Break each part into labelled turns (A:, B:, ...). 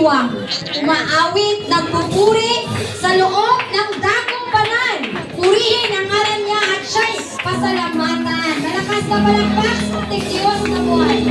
A: nagdidiwang, umaawit, nagpupuri sa loob ng dakong banal. Purihin ang ngalan niya at siya'y pasalamatan. Malakas na palakpak sa Diyos na buhay.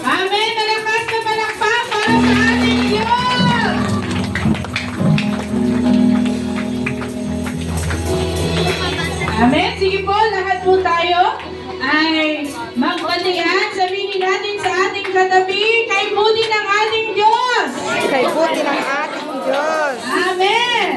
B: Amen! Malakas na palakpak para sa ating Diyos! Amen! Sige po, lahat po tayo ay magbalian. Sabihin natin sa ating katabi, kay buti ng ating Diyos!
C: Kay buti ng ating Diyos.
B: Amen!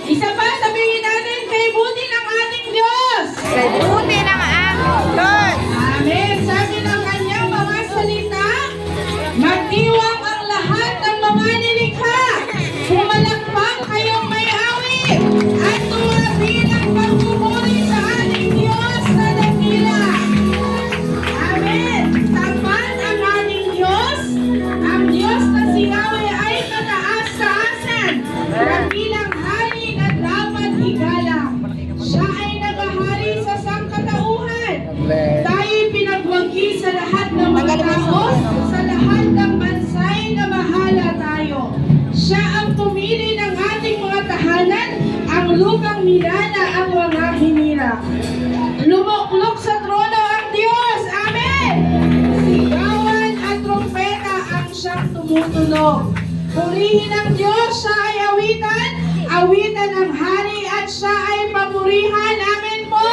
B: Isa pa, sabihin natin, kay buti ng ating Diyos!
C: Kay buti ng ating Diyos.
B: Amen! Sabi ng kanyang mga salita, magdiwang ang lahat ng mga nilikha. Pumalakpak kayong may awit at tumabi ng pagpupuri sa ating Diyos na dakila. Amen! Tapat ang ating Diyos. Ang Diyos na si Yahweh ay kataas-taasan. Dakilang hari na dapat igalang. Siya ay nagahari sa sangkatauhan. Tayo'y pinagwagi sa lahat ng mga tao, sa lahat ng bansay na mahala tayo. Siya ang pumili ng ating mga tahanan, ang lupang milana ang mga hinira. Lumuklok sa trono ang Diyos. Amen! Sigawan at trompeta ang siyang tumutunog. Purihin ang Diyos, siya ay awitan, awitan ang hari at siya ay papurihan. Amen po!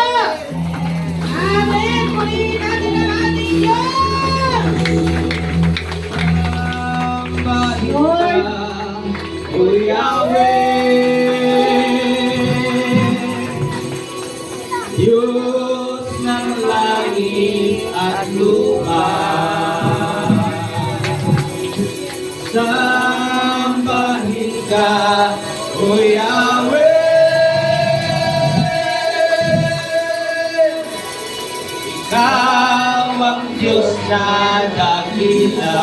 B: Amen! Purihin natin ang ating Diyos! Lord,
D: O Yahweh, Diyos ng langit at lupa, sambahin ka, O Yahweh, Ikaw ang Diyos na dakila.